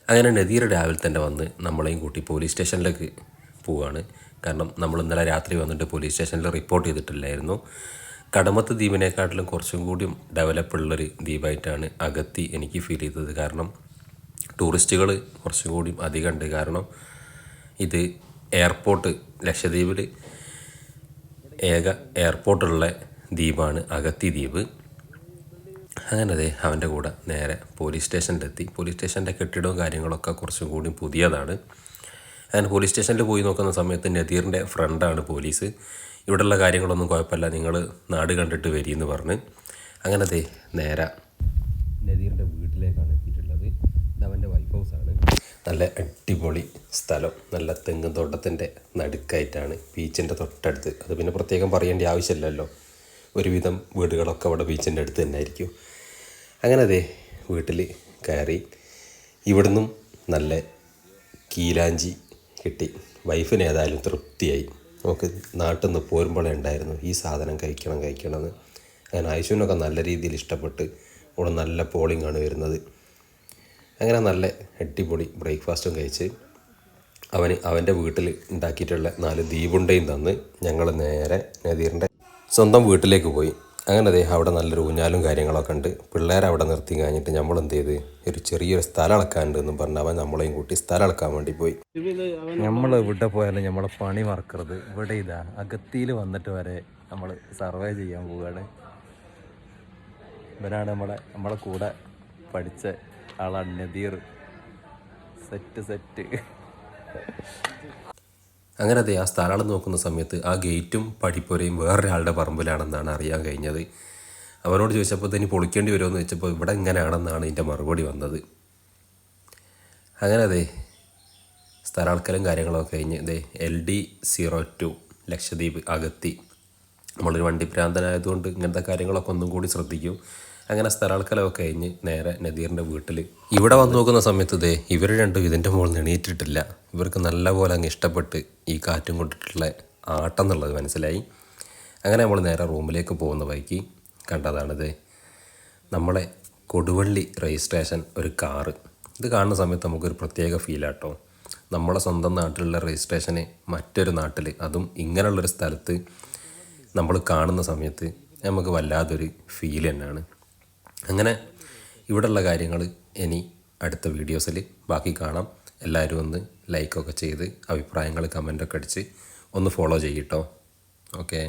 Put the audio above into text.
അങ്ങനെ നദീർ രാവിലെ തന്നെ വന്ന് നമ്മളെയും കൂട്ടി പോലീസ് സ്റ്റേഷനിലേക്ക് പോവുകയാണ്. കാരണം നമ്മൾ ഇന്നലെ രാത്രി വന്നിട്ട് പോലീസ് സ്റ്റേഷനിൽ റിപ്പോർട്ട് ചെയ്തിട്ടില്ലായിരുന്നു. കടമത്ത് ദ്വീപിനെക്കാട്ടിലും കുറച്ചും കൂടിയും ഡെവലപ്പുള്ളൊരു ദ്വീപായിട്ടാണ് അഗത്തി എനിക്ക് ഫീൽ ചെയ്തത്. കാരണം ടൂറിസ്റ്റുകൾ കുറച്ചും കൂടിയും അധികം ഉണ്ട്. കാരണം ഇത് എയർപോർട്ട്, ലക്ഷദ്വീപിൽ ഏക എയർപോർട്ടുള്ള ദ്വീപാണ് അഗത്തി ദ്വീപ്. അങ്ങനെ അതെ അവൻ്റെ കൂടെ നേരെ പോലീസ് സ്റ്റേഷനിലെത്തി. പോലീസ് സ്റ്റേഷൻ്റെ കെട്ടിടവും കാര്യങ്ങളൊക്കെ കുറച്ചും കൂടി പുതിയതാണ്. അങ്ങനെ പോലീസ് സ്റ്റേഷനിൽ പോയി നോക്കുന്ന സമയത്ത് നദീറിൻ്റെ ഫ്രണ്ടാണ് പോലീസ്. ഇവിടെയുള്ള കാര്യങ്ങളൊന്നും കുഴപ്പമില്ല, നിങ്ങൾ നാട് കണ്ടിട്ട് വരിയെന്ന് പറഞ്ഞ്. അങ്ങനെ അതെ നേരെ നദീറിൻ്റെ വീട്ടിലേക്കാണ് എത്തിയിട്ടുള്ളത്. ഇത് അവൻ്റെ വൈഫ് ഹൗസാണ്. നല്ല അടിപൊളി സ്ഥലം, നല്ല തെങ്ങ് തോട്ടത്തിൻ്റെ നടുക്കായിട്ടാണ്, ബീച്ചിൻ്റെ തൊട്ടടുത്ത്. അത് പിന്നെ പ്രത്യേകം പറയേണ്ട ആവശ്യമില്ലല്ലോ, ഒരുവിധം വീടുകളൊക്കെ അവിടെ ബീച്ചിൻ്റെ അടുത്ത് തന്നെ ആയിരിക്കും. അങ്ങനെ അതെ വീട്ടിൽ കയറി. ഇവിടുന്നും നല്ല കീലാഞ്ചി കിട്ടി. വൈഫിന് ഏതായാലും തൃപ്തിയായി. നമുക്ക് നാട്ടിൽ നിന്ന് പോരുമ്പോഴേ ഉണ്ടായിരുന്നു ഈ സാധനം കഴിക്കണമെന്ന്. അങ്ങനെ ആയുഷുവിനൊക്കെ നല്ല രീതിയിൽ ഇഷ്ടപ്പെട്ട് ഇവിടെ നല്ല പോളിംഗ് ആണ് വരുന്നത്. അങ്ങനെ നല്ല അടിപൊളി ബ്രേക്ക്ഫാസ്റ്റും കഴിച്ച് അവൻ്റെ വീട്ടിൽ ഉണ്ടാക്കിയിട്ടുള്ള 4 ദീപുണ്ടയും തന്ന് ഞങ്ങൾ നേരെ നദീറിൻ്റെ സ്വന്തം വീട്ടിലേക്ക് പോയി. അങ്ങനെ അതെ അവിടെ നല്ലൊരു ഊഞ്ഞാലും കാര്യങ്ങളൊക്കെ ഉണ്ട്. പിള്ളേരെ അവിടെ നിർത്തി കഴിഞ്ഞിട്ട് നമ്മൾ എന്ത് ചെയ്ത് ഒരു ചെറിയൊരു സ്ഥലം അളക്കാനുണ്ടെന്നും പറഞ്ഞ് അവൻ നമ്മളെയും കൂട്ടി സ്ഥലം അളക്കാൻ വേണ്ടി പോയി. നമ്മൾ ഇവിടെ പോയാലും നമ്മളെ പണി മറക്കരുത്. ഇവിടെ ഇതാ അഗത്തിയിൽ വന്നിട്ട് വരെ നമ്മൾ സർവേ ചെയ്യാൻ പോവുകയാണ്. ഇവരാണ് നമ്മളെ കൂടെ പഠിച്ച ആളാണ് നദീർ. സെറ്റ് അങ്ങനെ അതെ ആ സ്ഥലം നോക്കുന്ന സമയത്ത് ആ ഗേറ്റും പടിപ്പുരയും വേറൊരാളുടെ പറമ്പിലാണെന്നാണ് അറിയാൻ കഴിഞ്ഞത്. അവനോട് ചോദിച്ചപ്പോൾ ഇനി പൊളിക്കേണ്ടി വരുമോ എന്ന് ചോദിച്ചപ്പോൾ ഇവിടെ ഇങ്ങനെയാണെന്നാണ് എൻ്റെ മറുപടി വന്നത്. അങ്ങനെ അതെ സ്ഥലം കാര്യങ്ങളൊക്കെ കഴിഞ്ഞ് ഇതേ LD02 ലക്ഷദ്വീപ് അഗത്തി. നമ്മളൊരു വണ്ടിപ്രാന്തനായതുകൊണ്ട് ഇങ്ങനത്തെ കാര്യങ്ങളൊക്കെ ഒന്നും കൂടി ശ്രദ്ധിക്കും. അങ്ങനെ സ്ഥലമൊക്കെ കഴിഞ്ഞ് നേരെ നദീറിൻ്റെ വീട്ടിൽ ഇവിടെ വന്ന് നോക്കുന്ന സമയത്ത് ഇതേ ഇവർ രണ്ടും ഇതിൻ്റെ മുകളിൽ എണീറ്റിട്ടില്ല. ഇവർക്ക് നല്ലപോലെ അങ്ങ് ഇഷ്ടപ്പെട്ട് ഈ കാറ്റും കൊണ്ടിട്ടുള്ള ആട്ടം എന്നുള്ളത് മനസ്സിലായി. അങ്ങനെ നമ്മൾ നേരെ റൂമിലേക്ക് പോകുന്ന വഴിക്ക് കണ്ടതാണിത് നമ്മളെ കൊടുവള്ളി രജിസ്ട്രേഷൻ ഒരു കാറ്. ഇത് കാണുന്ന സമയത്ത് നമുക്കൊരു പ്രത്യേക ഫീലാട്ടോ. നമ്മളെ സ്വന്തം നാട്ടിലുള്ള രജിസ്ട്രേഷന് മറ്റൊരു നാട്ടിൽ, അതും ഇങ്ങനെയുള്ളൊരു സ്ഥലത്ത് നമ്മൾ കാണുന്ന സമയത്ത് നമുക്ക് വല്ലാതൊരു ഫീൽ തന്നെയാണ്. അങ്ങനെ ഇവിടെയുള്ള കാര്യങ്ങൾ ഇനി അടുത്ത വീഡിയോസിൽ ബാക്കി കാണാം. എല്ലാവരും ഒന്ന് ലൈക്കൊക്കെ ചെയ്ത് അഭിപ്രായങ്ങൾ കമൻ്റൊക്കെ അടിച്ച് ഒന്ന് ഫോളോ ചെയ്യട്ടോ. ഓക്കെ.